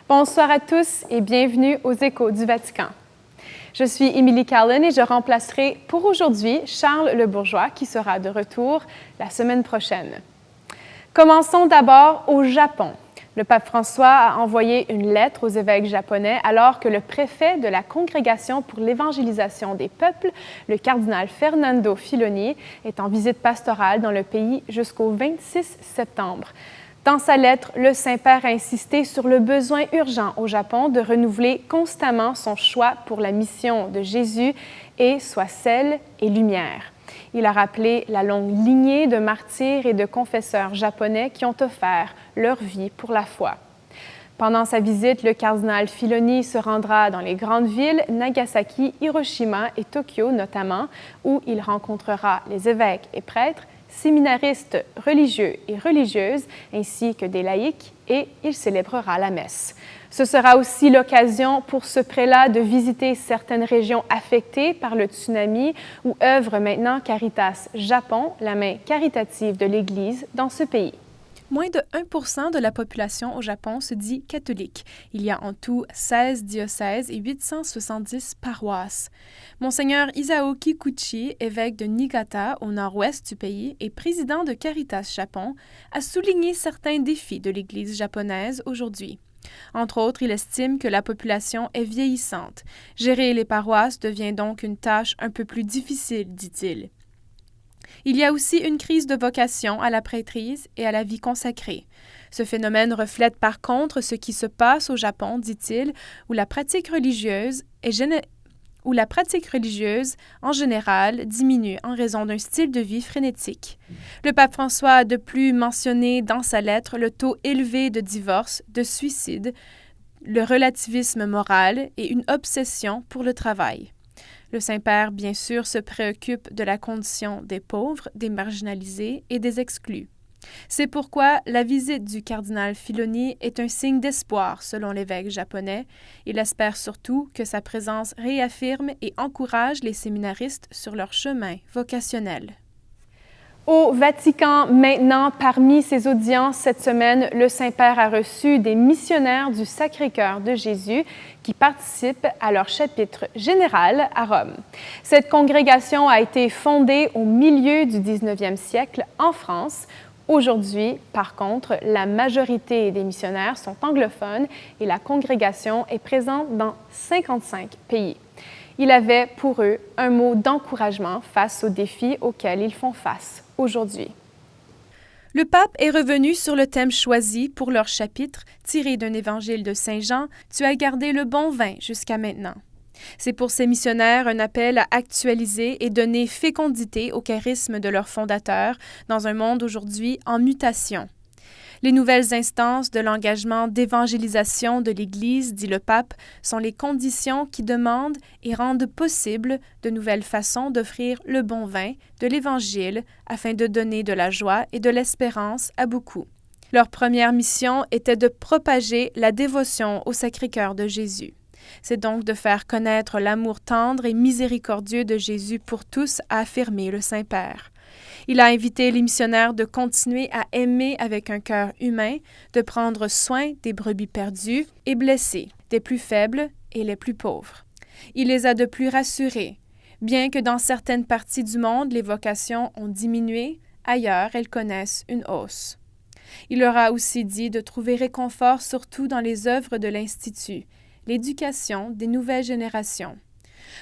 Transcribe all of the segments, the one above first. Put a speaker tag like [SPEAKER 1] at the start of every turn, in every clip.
[SPEAKER 1] Bonsoir à tous et bienvenue aux Échos du Vatican. Je suis Émilie Carlin et je remplacerai pour aujourd'hui Charles Le Bourgeois qui sera de retour la semaine prochaine. Commençons d'abord au Japon. Le pape François a envoyé une lettre aux évêques japonais alors que le préfet de la Congrégation pour l'évangélisation des peuples, le cardinal Fernando Filoni, est en visite pastorale dans le pays jusqu'au 26 septembre. Dans sa lettre, le Saint-Père a insisté sur le besoin urgent au Japon de renouveler constamment son choix pour la mission de Jésus et soit sel et lumière. Il a rappelé la longue lignée de martyrs et de confesseurs japonais qui ont offert leur vie pour la foi. Pendant sa visite, le cardinal Filoni se rendra dans les grandes villes, Nagasaki, Hiroshima et Tokyo notamment, où il rencontrera les évêques et prêtres, séminaristes religieux et religieuses, ainsi que des laïcs, et il célébrera la messe. Ce sera aussi l'occasion pour ce prélat de visiter certaines régions affectées par le tsunami où œuvre maintenant Caritas Japon, la main caritative de l'Église dans ce pays.
[SPEAKER 2] Moins de 1% de la population au Japon se dit catholique. Il y a en tout 16 diocèses et 870 paroisses. Monseigneur Isao Kikuchi, évêque de Niigata, au nord-ouest du pays, et président de Caritas Japon, a souligné certains défis de l'Église japonaise aujourd'hui. Entre autres, il estime que la population est vieillissante. Gérer les paroisses devient donc une tâche un peu plus difficile, dit-il. Il y a aussi une crise de vocation à la prêtrise et à la vie consacrée. Ce phénomène reflète par contre ce qui se passe au Japon, dit-il, où la pratique religieuse en général diminue en raison d'un style de vie frénétique. Le pape François a de plus mentionné dans sa lettre le taux élevé de divorce, de suicide, le relativisme moral et une obsession pour le travail. Le Saint-Père, bien sûr, se préoccupe de la condition des pauvres, des marginalisés et des exclus. C'est pourquoi la visite du cardinal Filoni est un signe d'espoir, selon l'évêque japonais. Il espère surtout que sa présence réaffirme et encourage les séminaristes sur leur chemin vocationnel.
[SPEAKER 1] Au Vatican, maintenant, parmi ses audiences cette semaine, le Saint-Père a reçu des missionnaires du Sacré-Cœur de Jésus qui participent à leur chapitre général à Rome. Cette congrégation a été fondée au milieu du 19e siècle en France. Aujourd'hui, par contre, la majorité des missionnaires sont anglophones et la congrégation est présente dans 55 pays. Il avait pour eux un mot d'encouragement face aux défis auxquels ils font face aujourd'hui.
[SPEAKER 2] Le pape est revenu sur le thème choisi pour leur chapitre, tiré d'un évangile de Saint Jean, « Tu as gardé le bon vin jusqu'à maintenant ». C'est pour ces missionnaires un appel à actualiser et donner fécondité au charisme de leur fondateur dans un monde aujourd'hui en mutation. Les nouvelles instances de l'engagement d'évangélisation de l'Église, dit le pape, sont les conditions qui demandent et rendent possible de nouvelles façons d'offrir le bon vin de l'Évangile afin de donner de la joie et de l'espérance à beaucoup. Leur première mission était de propager la dévotion au Sacré-Cœur de Jésus. C'est donc de faire connaître l'amour tendre et miséricordieux de Jésus pour tous, a affirmé le Saint-Père. Il a invité les missionnaires de continuer à aimer avec un cœur humain, de prendre soin des brebis perdues et blessées, des plus faibles et les plus pauvres. Il les a de plus rassurés. Bien que dans certaines parties du monde, les vocations ont diminué, ailleurs, elles connaissent une hausse. Il leur a aussi dit de trouver réconfort surtout dans les œuvres de l'Institut, l'éducation des nouvelles générations.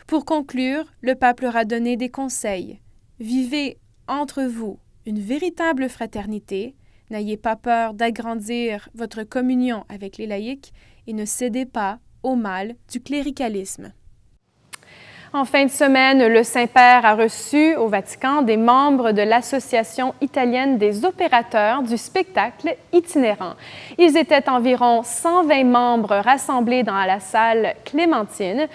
[SPEAKER 2] Pour conclure, le pape leur a donné des conseils. Vivez entre vous une véritable fraternité, n'ayez pas peur d'agrandir votre communion avec les laïcs et ne cédez pas au mal du cléricalisme.
[SPEAKER 1] En fin de semaine, le Saint-Père a reçu au Vatican des membres de l'Association italienne des opérateurs du spectacle itinérant. Ils étaient environ 120 membres rassemblés dans la salle Clémentine.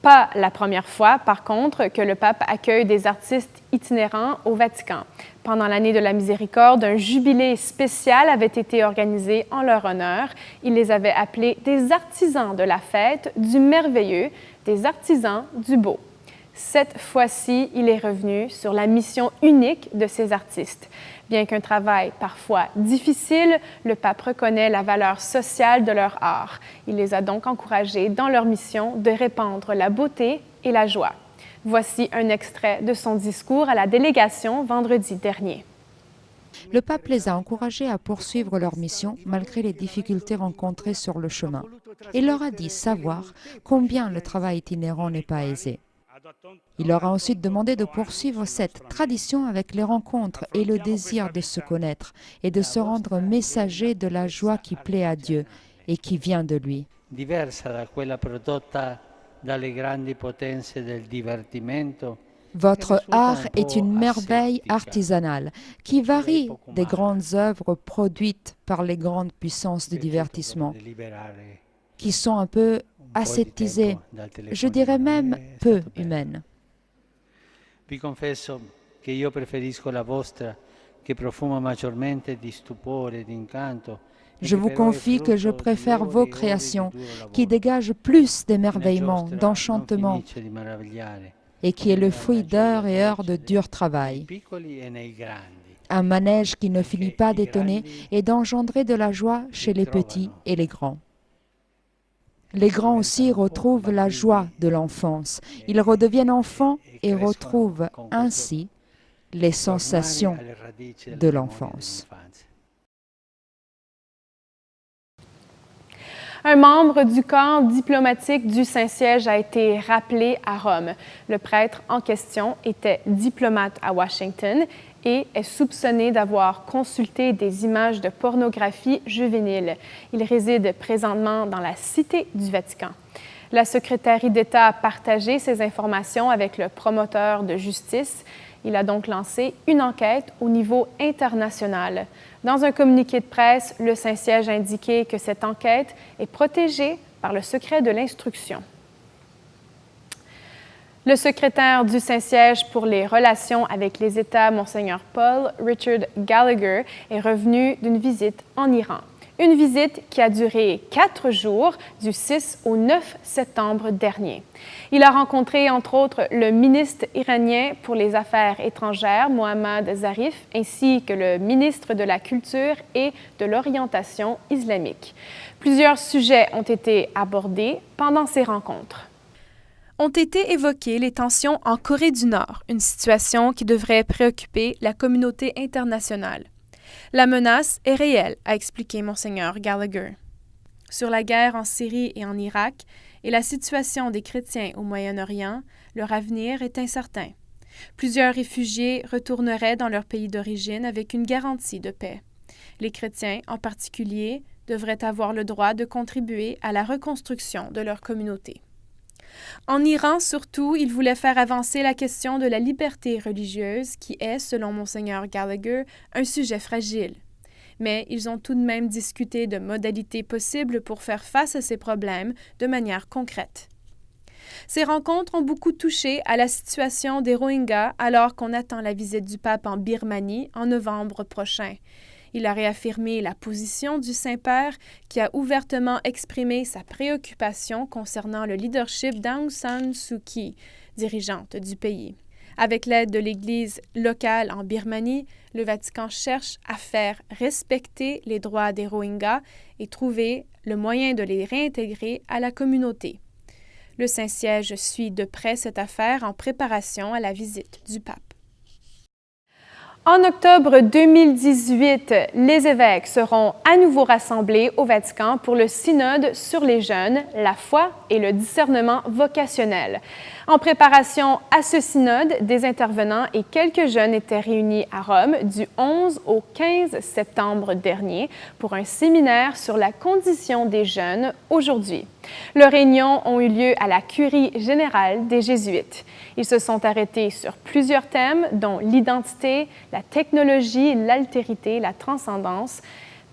[SPEAKER 1] Pas la première fois, par contre, que le pape accueille des artistes itinérants au Vatican. Pendant l'année de la Miséricorde, un jubilé spécial avait été organisé en leur honneur. Il les avait appelés des artisans de la fête, du merveilleux, des artisans du beau. Cette fois-ci, il est revenu sur la mission unique de ces artistes. Bien qu'un travail parfois difficile, le pape reconnaît la valeur sociale de leur art. Il les a donc encouragés dans leur mission de répandre la beauté et la joie. Voici un extrait de son discours à la délégation vendredi dernier.
[SPEAKER 3] Le pape les a encouragés à poursuivre leur mission malgré les difficultés rencontrées sur le chemin. Il leur a dit savoir combien le travail itinérant n'est pas aisé. Il leur a ensuite demandé de poursuivre cette tradition avec les rencontres et le désir de se connaître et de se rendre messagers de la joie qui plaît à Dieu et qui vient de lui. Votre art est une merveille artisanale qui varie des grandes œuvres produites par les grandes puissances du divertissement, qui sont un peu ascétisées, je dirais même peu humaines.
[SPEAKER 4] Vi confesso che io preferisco la vostra, che profuma maggiormente di stupore e di incanto.
[SPEAKER 3] Je vous confie que je préfère vos créations, qui dégagent plus d'émerveillement, d'enchantement, et qui est le fruit d'heures et heures de dur travail. Un manège qui ne finit pas d'étonner et d'engendrer de la joie chez les petits et les grands. Les grands aussi retrouvent la joie de l'enfance. Ils redeviennent enfants et retrouvent ainsi les sensations de l'enfance.
[SPEAKER 1] Un membre du corps diplomatique du Saint-Siège a été rappelé à Rome. Le prêtre en question était diplomate à Washington et est soupçonné d'avoir consulté des images de pornographie juvénile. Il réside présentement dans la Cité du Vatican. La secrétaire d'État a partagé ces informations avec le promoteur de justice. Il a donc lancé une enquête au niveau international. Dans un communiqué de presse, le Saint-Siège a indiqué que cette enquête est protégée par le secret de l'instruction. Le secrétaire du Saint-Siège pour les relations avec les États, Monseigneur Paul Richard Gallagher, est revenu d'une visite en Iran. Une visite qui a duré 4 jours, du 6 au 9 septembre dernier. Il a rencontré, entre autres, le ministre iranien pour les Affaires étrangères, Mohammad Zarif, ainsi que le ministre de la Culture et de l'Orientation islamique. Plusieurs sujets ont été abordés pendant ces rencontres.
[SPEAKER 2] Ont été évoquées les tensions en Corée du Nord, une situation qui devrait préoccuper la communauté internationale. La menace est réelle, a expliqué Monseigneur Gallagher. Sur la guerre en Syrie et en Irak et la situation des chrétiens au Moyen-Orient, leur avenir est incertain. Plusieurs réfugiés retourneraient dans leur pays d'origine avec une garantie de paix. Les chrétiens, en particulier, devraient avoir le droit de contribuer à la reconstruction de leur communauté. En Iran, surtout, ils voulaient faire avancer la question de la liberté religieuse qui est, selon Monseigneur Gallagher, un sujet fragile. Mais ils ont tout de même discuté de modalités possibles pour faire face à ces problèmes de manière concrète. Ces rencontres ont beaucoup touché à la situation des Rohingyas alors qu'on attend la visite du pape en Birmanie en novembre prochain. Il a réaffirmé la position du Saint-Père qui a ouvertement exprimé sa préoccupation concernant le leadership d'Aung San Suu Kyi, dirigeante du pays. Avec l'aide de l'Église locale en Birmanie, le Vatican cherche à faire respecter les droits des Rohingyas et trouver le moyen de les réintégrer à la communauté. Le Saint-Siège suit de près cette affaire en préparation à la visite du pape.
[SPEAKER 1] En octobre 2018, les évêques seront à nouveau rassemblés au Vatican pour le synode sur les jeunes, la foi et le discernement vocationnel. En préparation à ce synode, des intervenants et quelques jeunes étaient réunis à Rome du 11 au 15 septembre dernier pour un séminaire sur la condition des jeunes aujourd'hui. Leurs réunions ont eu lieu à la Curie générale des Jésuites. Ils se sont arrêtés sur plusieurs thèmes, dont l'identité, la technologie, l'altérité, la transcendance.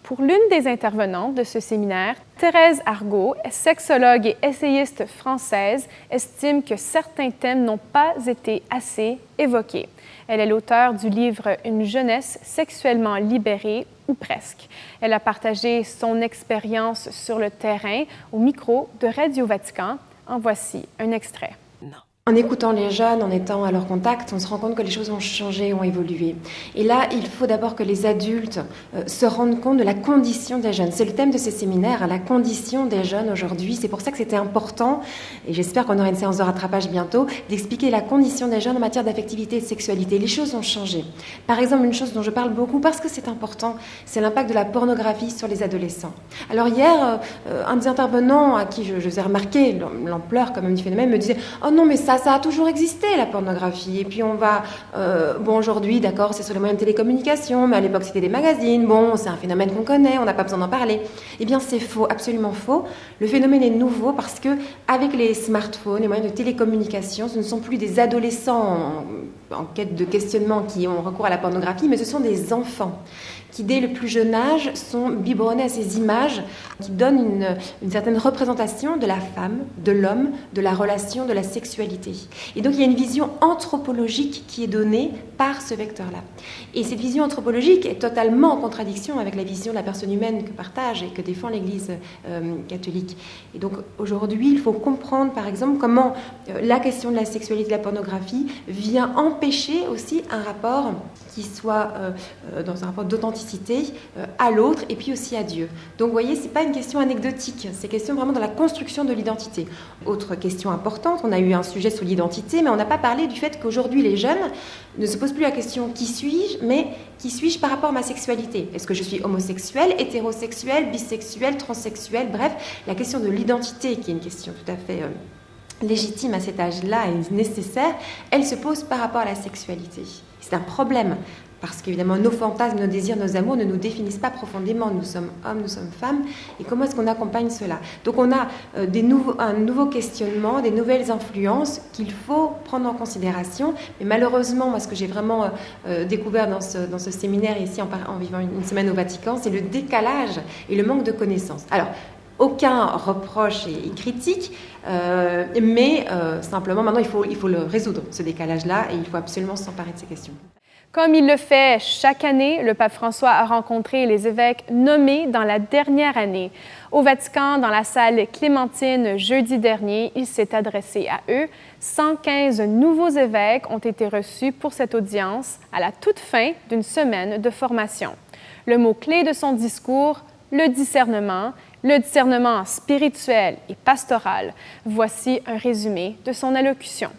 [SPEAKER 1] Pour l'une des intervenantes de ce séminaire, Thérèse Argot, sexologue et essayiste française, estime que certains thèmes n'ont pas été assez évoqués. Elle est l'auteure du livre « Une jeunesse sexuellement libérée » ou presque. Elle a partagé son expérience sur le terrain au micro de Radio Vatican. En voici un extrait.
[SPEAKER 5] Non, En écoutant les jeunes, en étant à leur contact, on se rend compte que les choses ont changé, ont évolué. Et là, il faut d'abord que les adultes se rendent compte de la condition des jeunes. C'est le thème de ces séminaires, la condition des jeunes aujourd'hui. C'est pour ça que c'était important, et j'espère qu'on aura une séance de rattrapage bientôt, d'expliquer la condition des jeunes en matière d'affectivité et de sexualité. Les choses ont changé. Par exemple, une chose dont je parle beaucoup parce que c'est important, c'est l'impact de la pornographie sur les adolescents. Alors hier, un des intervenants à qui je faisais remarquer l'ampleur quand même du phénomène me disait « Oh non, mais ça a toujours existé, la pornographie. Et puis on va... bon, aujourd'hui, d'accord, c'est sur les moyens de télécommunication, mais à l'époque, c'était des magazines. Bon, c'est un phénomène qu'on connaît, on n'a pas besoin d'en parler. » Eh bien, c'est faux, absolument faux. Le phénomène est nouveau parce que avec les smartphones, les moyens de télécommunication, ce ne sont plus des adolescents en quête de questionnement qui ont recours à la pornographie, mais ce sont des enfants qui, dès le plus jeune âge, sont biberonnés à ces images qui donnent une certaine représentation de la femme, de l'homme, de la relation, de la sexualité. Et donc, il y a une vision anthropologique qui est donnée par ce vecteur-là. Et cette vision anthropologique est totalement en contradiction avec la vision de la personne humaine que partage et que défend l'Église catholique. Et donc, aujourd'hui, il faut comprendre, par exemple, comment la question de la sexualité et de la pornographie vient empêcher aussi un rapport qui soit dans un rapport d'authenticité à l'autre et puis aussi à Dieu. Donc vous voyez, ce n'est pas une question anecdotique, c'est une question vraiment dans la construction de l'identité. Autre question importante, on a eu un sujet sur l'identité, mais on n'a pas parlé du fait qu'aujourd'hui les jeunes ne se posent plus la question « qui suis-je ?», mais « qui suis-je par rapport à ma sexualité ? Est-ce que je suis homosexuel, hétérosexuel, bisexuel, transsexuel ?» Bref, la question de l'identité, qui est une question tout à fait légitime à cet âge-là et nécessaire, elle se pose par rapport à la sexualité. C'est un problème, parce qu'évidemment, nos fantasmes, nos désirs, nos amours ne nous définissent pas profondément. Nous sommes hommes, nous sommes femmes, et comment est-ce qu'on accompagne cela ? Donc on a un nouveau questionnement, des nouvelles influences qu'il faut prendre en considération. Mais malheureusement, moi, ce que j'ai vraiment découvert dans ce séminaire, ici en vivant une semaine au Vatican, c'est le décalage et le manque de connaissances. Alors, aucun reproche et critique, mais simplement, maintenant, il faut le résoudre, ce décalage-là, et il faut absolument s'emparer de ces questions.
[SPEAKER 1] Comme il le fait chaque année, le pape François a rencontré les évêques nommés dans la dernière année. Au Vatican, dans la salle Clémentine, jeudi dernier, il s'est adressé à eux. 115 nouveaux évêques ont été reçus pour cette audience à la toute fin d'une semaine de formation. Le mot-clé de son discours, le discernement spirituel et pastoral. Voici un résumé de son allocution.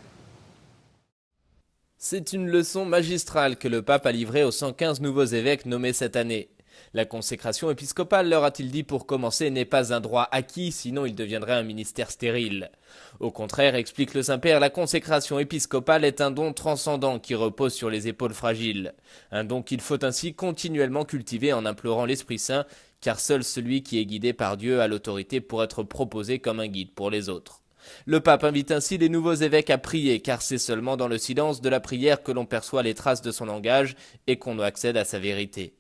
[SPEAKER 6] C'est une leçon magistrale que le pape a livrée aux 115 nouveaux évêques nommés cette année. La consécration épiscopale, leur a-t-il dit pour commencer, n'est pas un droit acquis, sinon il deviendrait un ministère stérile. Au contraire, explique le Saint-Père, la consécration épiscopale est un don transcendant qui repose sur les épaules fragiles. Un don qu'il faut ainsi continuellement cultiver en implorant l'Esprit Saint, car seul celui qui est guidé par Dieu a l'autorité pour être proposé comme un guide pour les autres. Le pape invite ainsi les nouveaux évêques à prier, car c'est seulement dans le silence de la prière que l'on perçoit les traces de son langage et qu'on accède à sa vérité.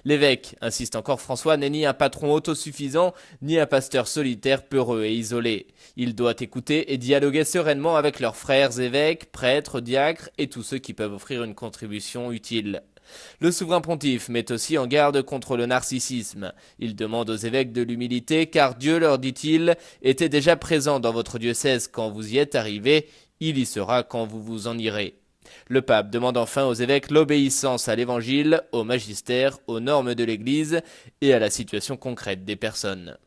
[SPEAKER 6] L'évêque, insiste encore François, n'est ni un patron autosuffisant, ni un pasteur solitaire, peureux et isolé. Il doit écouter et dialoguer sereinement avec leurs frères évêques, prêtres, diacres et tous ceux qui peuvent offrir une contribution utile. Le souverain pontife met aussi en garde contre le narcissisme. Il demande aux évêques de l'humilité, car Dieu, leur dit-il, était déjà présent dans votre diocèse quand vous y êtes arrivés, il y sera quand vous vous en irez. Le pape demande enfin aux évêques l'obéissance à l'évangile, au magistère, aux normes de l'Église et à la situation concrète des personnes.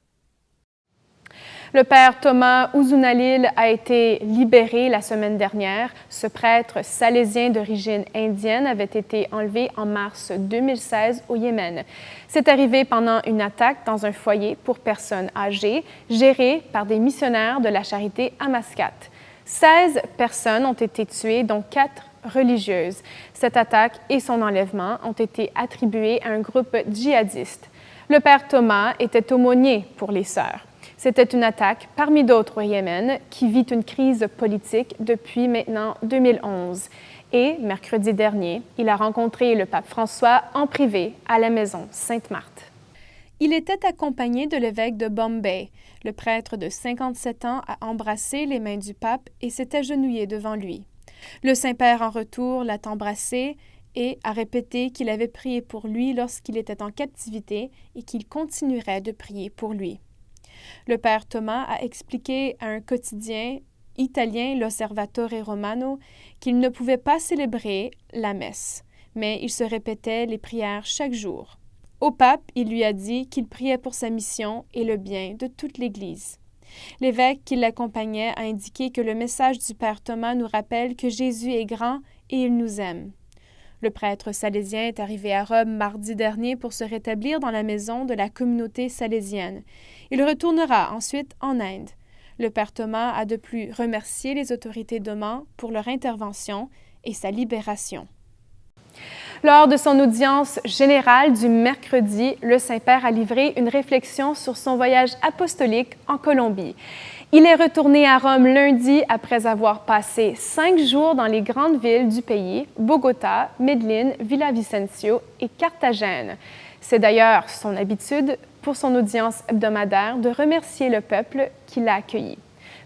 [SPEAKER 1] Le père Thomas Ouzunalil a été libéré la semaine dernière. Ce prêtre salésien d'origine indienne avait été enlevé en mars 2016 au Yémen. C'est arrivé pendant une attaque dans un foyer pour personnes âgées, géré par des missionnaires de la charité à Mascate. 16 personnes ont été tuées, dont 4 religieuses. Cette attaque et son enlèvement ont été attribués à un groupe djihadiste. Le père Thomas était aumônier pour les sœurs. C'était une attaque parmi d'autres au Yémen qui vit une crise politique depuis maintenant 2011. Et mercredi dernier, il a rencontré le pape François en privé à la maison Sainte-Marthe.
[SPEAKER 2] Il était accompagné de l'évêque de Bombay. Le prêtre de 57 ans a embrassé les mains du pape et s'est agenouillé devant lui. Le Saint-Père, en retour, l'a embrassé et a répété qu'il avait prié pour lui lorsqu'il était en captivité et qu'il continuerait de prier pour lui. Le père Thomas a expliqué à un quotidien italien L'Osservatore Romano qu'il ne pouvait pas célébrer la messe, mais il se répétait les prières chaque jour. Au pape, il lui a dit qu'il priait pour sa mission et le bien de toute l'Église. L'évêque qui l'accompagnait a indiqué que le message du Père Thomas nous rappelle que Jésus est grand et il nous aime. Le prêtre salésien est arrivé à Rome mardi dernier pour se rétablir dans la maison de la communauté salésienne. Il retournera ensuite en Inde. Le Père Thomas a de plus remercié les autorités d'Oman pour leur intervention et sa libération.
[SPEAKER 1] Lors de son audience générale du mercredi, le Saint-Père a livré une réflexion sur son voyage apostolique en Colombie. Il est retourné à Rome lundi après avoir passé 5 jours dans les grandes villes du pays, Bogota, Medellín, Villavicencio et Carthagène. C'est d'ailleurs son habitude pour son audience hebdomadaire de remercier le peuple qui l'a accueilli.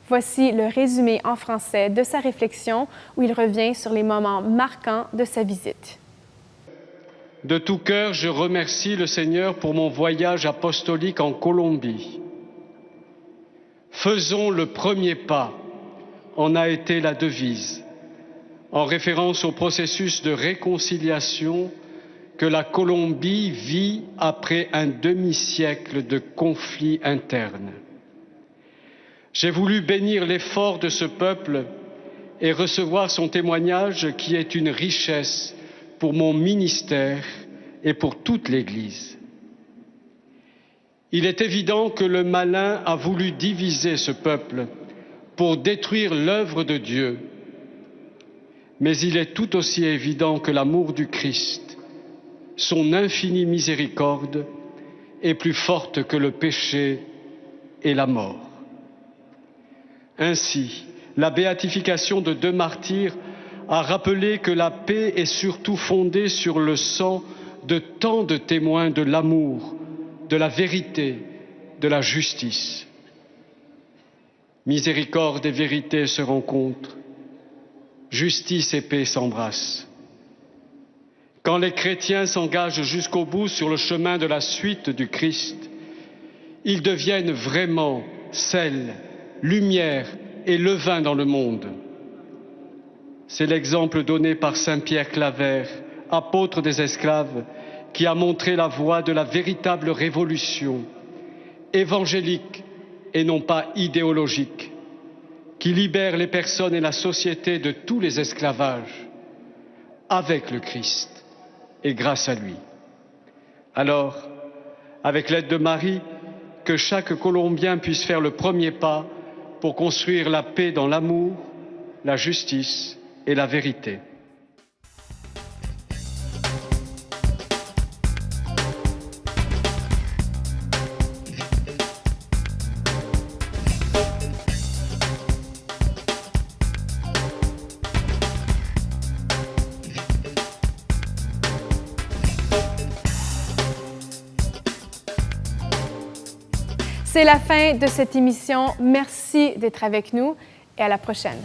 [SPEAKER 1] Voici le résumé en français de sa réflexion où il revient sur les moments marquants de sa visite.
[SPEAKER 7] De tout cœur, je remercie le Seigneur pour mon voyage apostolique en Colombie. Faisons le premier pas, en a été la devise, en référence au processus de réconciliation que la Colombie vit après un demi-siècle de conflits internes. J'ai voulu bénir l'effort de ce peuple et recevoir son témoignage qui est une richesse pour mon ministère et pour toute l'Église. Il est évident que le malin a voulu diviser ce peuple pour détruire l'œuvre de Dieu, mais il est tout aussi évident que l'amour du Christ, son infinie miséricorde, est plus forte que le péché et la mort. Ainsi, la béatification de 2 martyrs a rappelé que la paix est surtout fondée sur le sang de tant de témoins de l'amour, de la vérité, de la justice. Miséricorde et vérité se rencontrent, justice et paix s'embrassent. Quand les chrétiens s'engagent jusqu'au bout sur le chemin de la suite du Christ, ils deviennent vraiment sel, lumière et levain dans le monde. C'est l'exemple donné par saint Pierre Claver, apôtre des esclaves, qui a montré la voie de la véritable révolution, évangélique et non pas idéologique, qui libère les personnes et la société de tous les esclavages, avec le Christ et grâce à lui. Alors, avec l'aide de Marie, que chaque Colombien puisse faire le premier pas pour construire la paix dans l'amour, la justice et la vérité.
[SPEAKER 1] C'est la fin de cette émission. Merci d'être avec nous et à la prochaine.